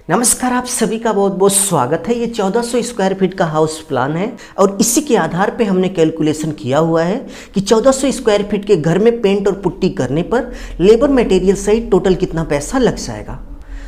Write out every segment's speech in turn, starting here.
नमस्कार, आप सभी का बहुत बहुत स्वागत है। ये 1400 स्क्वायर फीट का हाउस प्लान है और इसी के आधार पे हमने कैलकुलेशन किया हुआ है कि 1400 स्क्वायर फीट के घर में पेंट और पुट्टी करने पर लेबर मटेरियल सहित टोटल कितना पैसा लग जाएगा।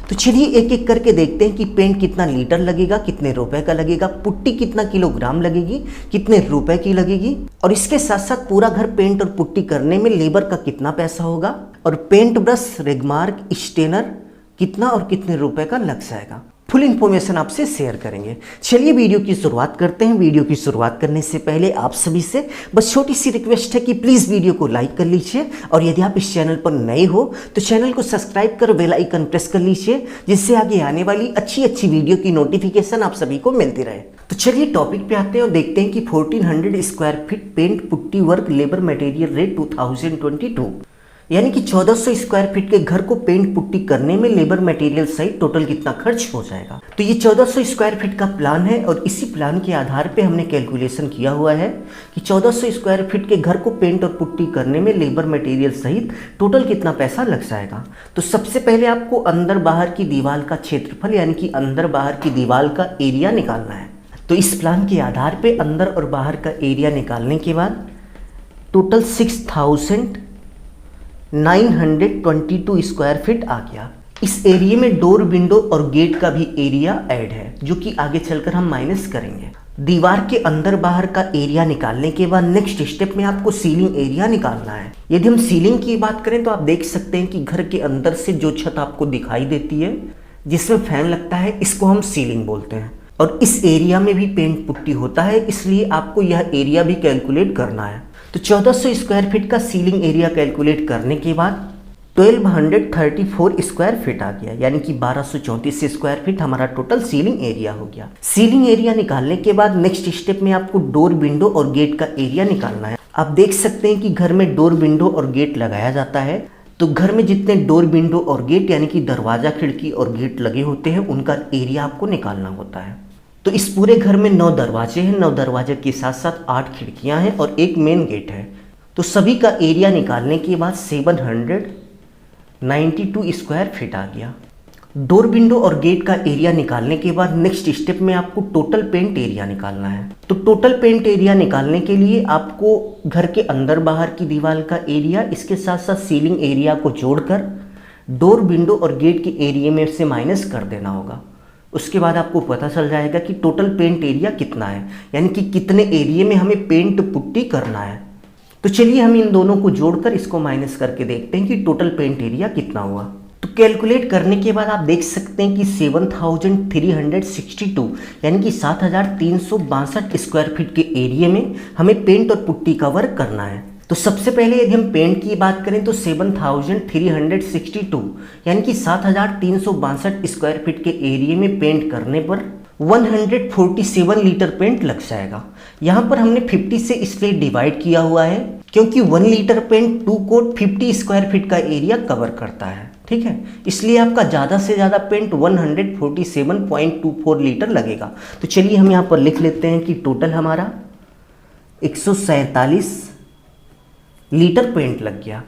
तो चलिए एक एक करके देखते हैं कि पेंट कितना लीटर लगेगा, कितने रुपए का लगेगा, पुट्टी कितना किलोग्राम लगेगी, कितने रुपए की लगेगी, और इसके साथ साथ पूरा घर पेंट और पुट्टी करने में लेबर का कितना पैसा होगा, और पेंट ब्रश, रेगमार्क, स्टेनर कितना और कितने रुपए का लग जाएगा। फुल इन्फॉर्मेशन आपसे शेयर करेंगे। चलिए वीडियो की शुरुआत करते हैं। वीडियो की शुरुआत करने से पहले आप सभी से बस छोटी सी रिक्वेस्ट है कि प्लीज़ वीडियो को लाइक कर लीजिए, और यदि आप इस चैनल पर नए हो तो चैनल को सब्सक्राइब कर बेल आइकन प्रेस कर लीजिए, जिससे आगे आने वाली अच्छी अच्छी वीडियो की नोटिफिकेशन आप सभी को मिलती रहे। तो चलिए टॉपिक पे आते हैं और देखते हैं कि 1400 square feet paint putty work labour material rate 2022 यानी कि 1400 स्क्वायर फीट के घर को पेंट पुट्टी करने में लेबर मटेरियल सहित टोटल कितना खर्च हो जाएगा। तो ये 1400 स्क्वायर फीट का प्लान है और इसी प्लान के आधार पे हमने कैलकुलेशन किया हुआ है कि 1400 स्क्वायर फीट के घर को पेंट और पुट्टी करने में लेबर मटेरियल सहित टोटल कितना पैसा लग जाएगा। तो सबसे पहले आपको अंदर बाहर की दीवार का क्षेत्रफल यानी कि अंदर बाहर की दीवार का एरिया निकालना है। तो इस प्लान के आधार पर अंदर और बाहर का एरिया निकालने के बाद टोटल 6922 स्क्वायर फीट आ गया। इस एरिया में डोर, विंडो और गेट का भी एरिया ऐड है, जो कि आगे चलकर हम माइनस करेंगे। दीवार के अंदर बाहर का एरिया निकालने के बाद नेक्स्ट स्टेप में आपको सीलिंग एरिया निकालना है। यदि हम सीलिंग की बात करें तो आप देख सकते हैं कि घर के अंदर से जो छत आपको दिखाई देती है, जिसमें फैन लगता है, इसको हम सीलिंग बोलते हैं। और इस एरिया में भी पेंट पुट्टी होता है, इसलिए आपको यह एरिया भी कैलकुलेट करना है। तो 1400 स्क्वायर फीट का सीलिंग एरिया कैलकुलेट करने के बाद 1234 स्क्वायर फीट आ गया, यानी कि 1234 स्क्वायर फीट हमारा टोटल सीलिंग एरिया हो गया। सीलिंग एरिया निकालने के बाद नेक्स्ट स्टेप में आपको डोर, विंडो और गेट का एरिया निकालना है। आप देख सकते हैं कि घर में डोर, विंडो और गेट लगाया जाता है, तो घर में जितने डोर, विंडो और गेट यानी कि दरवाजा, खिड़की और गेट लगे होते हैं, उनका एरिया आपको निकालना होता है। तो इस पूरे घर में 9 दरवाजे हैं, 9 दरवाजे के साथ साथ 8 खिड़कियां हैं और एक मेन गेट है। तो सभी का एरिया निकालने के बाद 792 स्क्वायर फीट आ गया। डोर, विंडो और गेट का एरिया निकालने के बाद नेक्स्ट स्टेप में आपको टोटल पेंट एरिया निकालना है। तो टोटल पेंट एरिया निकालने के लिए आपको घर के अंदर बाहर की दीवार का एरिया, इसके साथ साथ सीलिंग एरिया को जोड़कर डोर, विंडो और गेट के एरिया में से माइनस कर देना होगा। उसके बाद आपको पता चल जाएगा कि टोटल पेंट एरिया कितना है, यानी कि कितने एरिया में हमें पेंट पुट्टी करना है। तो चलिए हम इन दोनों को जोड़कर इसको माइनस करके देखते हैं कि टोटल पेंट एरिया कितना हुआ। तो कैलकुलेट करने के बाद आप देख सकते हैं कि 7362 यानी कि 7362 स्क्वायर फीट के एरिया में हमें पेंट और पुट्टी का वर्क करना है। तो सबसे पहले यदि हम पेंट की बात करें तो 7362 यानी कि 7362 स्क्वायर फीट के एरिया में पेंट करने पर 147 लीटर पेंट लग जाएगा। यहाँ पर हमने 50 से इसलिए डिवाइड किया हुआ है क्योंकि 1 litre paint 2 coat 50 square feet का एरिया कवर करता है, ठीक है। इसलिए आपका ज़्यादा से ज़्यादा पेंट 147.24 लीटर लगेगा। तो चलिए हम यहाँ पर लिख लेते हैं कि टोटल हमारा 147 लीटर पेंट लग गया।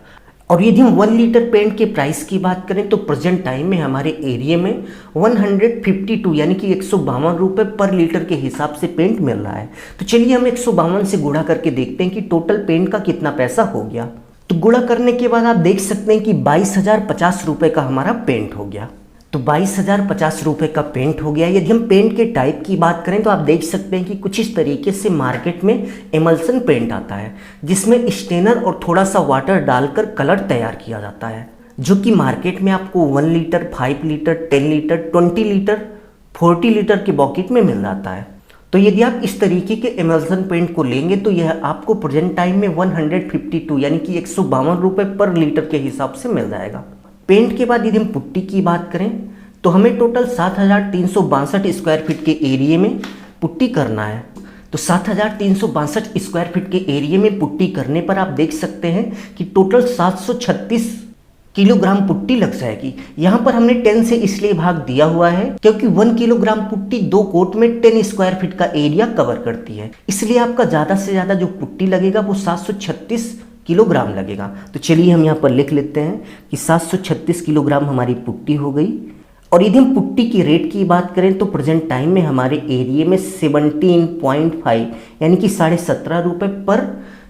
और यदि हम 1 लीटर पेंट के प्राइस की बात करें तो प्रेजेंट टाइम में हमारे एरिया में 152 यानी कि 152 रुपये पर लीटर के हिसाब से पेंट मिल रहा है। तो चलिए हम 152 से गुणा करके देखते हैं कि टोटल पेंट का कितना पैसा हो गया। तो गुणा करने के बाद आप देख सकते हैं कि 22,050 रुपये का हमारा पेंट हो गया। तो 22,050 रुपये का पेंट हो गया। यदि हम पेंट के टाइप की बात करें तो आप देख सकते हैं कि कुछ इस तरीके से मार्केट में एमल्सन पेंट आता है, जिसमें स्टेनर और थोड़ा सा वाटर डालकर कलर तैयार किया जाता है, जो कि मार्केट में आपको 1 litre, 5 litre, 10 litre, 20 litre, 40 litre के बॉकेट में मिल जाता है। तो यदि आप इस तरीके के एमल्सन पेंट को लेंगे तो यह आपको प्रेजेंट टाइम में 152 यानी कि 152 रुपये पर लीटर के हिसाब से मिल जाएगा। पेंट के बाद यदि हम पुट्टी की बात करें तो हमें टोटल 7362 स्क्वायर फीट के एरिया में पुट्टी करना है। तो 7362 स्क्वायर फीट के एरिया में पुट्टी करने पर आप देख सकते हैं कि टोटल 736 किलोग्राम पुट्टी लग जाएगी। यहाँ पर हमने 10 से इसलिए भाग दिया हुआ है क्योंकि 1 किलोग्राम पुट्टी 2 कोट में 10 स्क्वायर फीट का एरिया कवर करती है, इसलिए आपका ज़्यादा से ज़्यादा जो पुट्टी लगेगा वो 736 किलोग्राम लगेगा। तो चलिए हम यहाँ पर लिख लेते हैं कि 736 किलोग्राम हमारी पुट्टी हो गई और यदि हम पुट्टी की रेट की बात करें तो प्रेजेंट टाइम में हमारे एरिया में 17.5 यानी कि 17.5 रुपये पर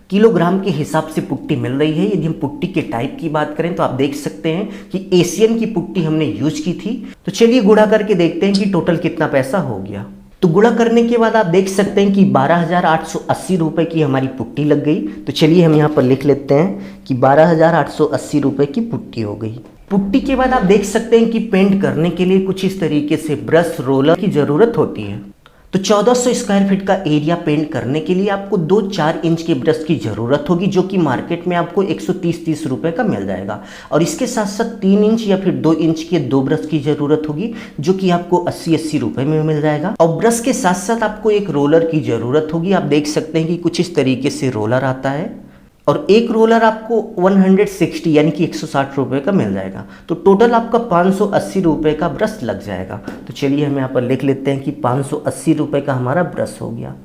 किलोग्राम के हिसाब से पुट्टी मिल रही है। यदि हम पुट्टी के टाइप की बात करें तो आप देख सकते हैं कि एशियन की पुट्टी हमने यूज की थी। तो चलिए गुणा करके देखते हैं कि टोटल कितना पैसा हो गया। तो गुणा करने के बाद आप देख सकते हैं कि 12,880 रुपये की हमारी पुट्टी लग गई। तो चलिए हम यहाँ पर लिख लेते हैं कि 12,880 रुपये की पुट्टी हो गई। पुट्टी के बाद आप देख सकते हैं कि पेंट करने के लिए कुछ इस तरीके से ब्रश रोलर की ज़रूरत होती है। तो 1400 स्क्वायर फीट का एरिया पेंट करने के लिए आपको 2-4 इंच के ब्रश की ज़रूरत होगी, जो कि मार्केट में आपको 130-30 रुपये का मिल जाएगा। और इसके साथ साथ 3 इंच या फिर 2 इंच के 2 ब्रश की ज़रूरत होगी, जो कि आपको 80-80 रुपये में मिल जाएगा। और ब्रश के साथ साथ आपको एक रोलर की ज़रूरत होगी। आप देख सकते हैं कि कुछ इस तरीके से रोलर आता है और एक रोलर आपको 160 यानी कि 160 रुपये का मिल जाएगा। तो टोटल आपका 580 रुपये का ब्रश लग जाएगा। तो चलिए हम यहाँ पर लिख लेते हैं कि 580 रुपये का हमारा ब्रश हो गया।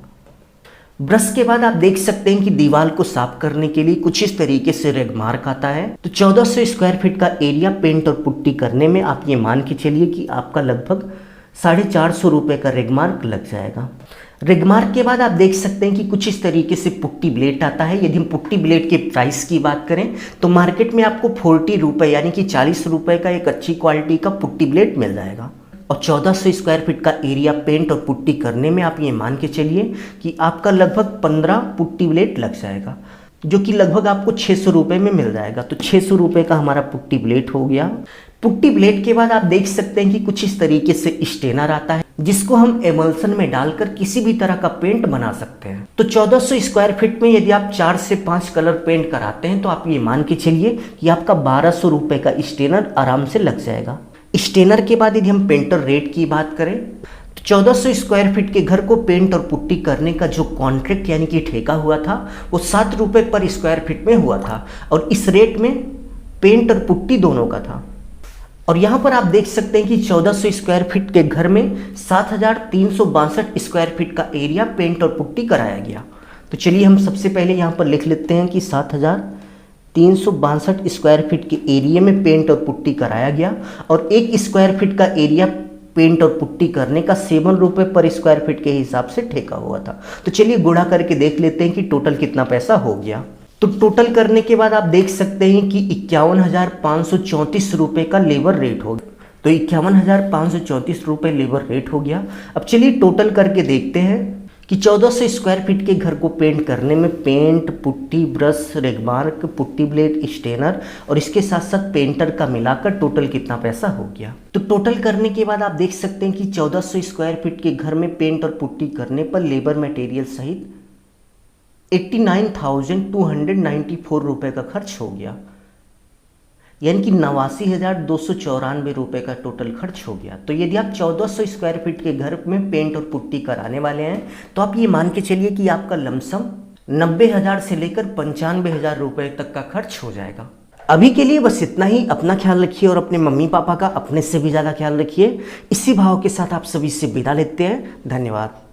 ब्रश के बाद आप देख सकते हैं कि दीवार को साफ करने के लिए कुछ इस तरीके से रेगमार्क आता है। तो 1400 स्क्वायर फीट का एरिया पेंट और पुट्टी करने में आप ये मान के चलिए कि आपका लगभग 450 रुपये का रेगमार्क लग जाएगा। रेगमार्क के बाद आप देख सकते हैं कि कुछ इस तरीके से पुट्टी ब्लेड आता है। यदि हम पुट्टी ब्लेड के प्राइस की बात करें तो मार्केट में आपको 40 रुपये यानी कि 40 रुपये का एक अच्छी क्वालिटी का पुट्टी ब्लेड मिल जाएगा। और 1400 स्क्वायर फीट का एरिया पेंट और पुट्टी करने में आप ये मान के चलिए कि आपका लगभग 15 पुट्टी ब्लेड लग जाएगा, जो कि लगभग आपको 600 रुपये में मिल जाएगा। तो 600 रुपये का हमारा पुट्टी ब्लेड हो गया। पुट्टी ब्लेड के बाद आप देख सकते हैं कि कुछ इस तरीके से स्टेनर आता है, जिसको हम एमल्सन में डालकर किसी भी तरह का पेंट बना सकते हैं। तो 1400 स्क्वायर फीट में यदि आप 4 से 5 कलर पेंट कराते हैं तो आप ये मान के चलिए कि आपका 1200 रुपये का स्टेनर आराम से लग जाएगा। स्टेनर के बाद यदि हम पेंटर रेट की बात करें तो 1400 स्क्वायर फीट के घर को पेंट और पुट्टी करने का जो कॉन्ट्रैक्ट यानी कि ठेका हुआ था वो 7 रुपये पर स्क्वायर फीट में हुआ था। और इस रेट में पेंट और पुट्टी दोनों का था। और यहाँ पर आप देख सकते हैं कि 1400 स्क्वायर फीट के घर में 7362 स्क्वायर फीट का एरिया पेंट और पुट्टी कराया गया। तो चलिए हम सबसे पहले यहाँ पर लिख लेते हैं कि 7362 स्क्वायर फीट के एरिया में पेंट और पुट्टी कराया गया। और 1 स्क्वायर फीट का एरिया पेंट और पुट्टी करने का 7 रुपये पर स्क्वायर फीट के हिसाब से ठेका हुआ था। तो चलिए गुणा करके देख लेते हैं कि टोटल कितना पैसा हो गया। तो टोटल करने के बाद आप देख सकते हैं कि 51,534 रुपये का लेबर रेट हो गया। तो 51,534 रुपये लेबर रेट हो गया। अब चलिए टोटल करके देखते हैं कि 1400 स्क्वायर फीट के घर को पेंट करने में पेंट, पुट्टी, ब्रश, रेगमार्क, पुट्टी ब्लेड, स्टेनर और इसके साथ साथ पेंटर का मिलाकर टोटल कितना पैसा हो गया। तो टोटल करने के बाद आप देख सकते हैं कि 1400 स्क्वायर फीट के घर में पेंट और पुट्टी करने पर लेबर मटेरियल सहित 89,294 रुपये का खर्च हो गया, यानी कि 89,294 रुपये का टोटल खर्च हो गया। तो यदि आप 1400 स्क्वायर फीट के घर में पेंट और पुट्टी कराने वाले हैं तो आप ये मान के चलिए कि आपका लमसम 90,000 से लेकर 95,000 रुपये तक का खर्च हो जाएगा। अभी के लिए बस इतना ही। अपना ख्याल रखिए और अपने मम्मी पापा का अपने से भी ज़्यादा ख्याल रखिए। इसी भाव के साथ आप सभी से विदा लेते हैं। धन्यवाद।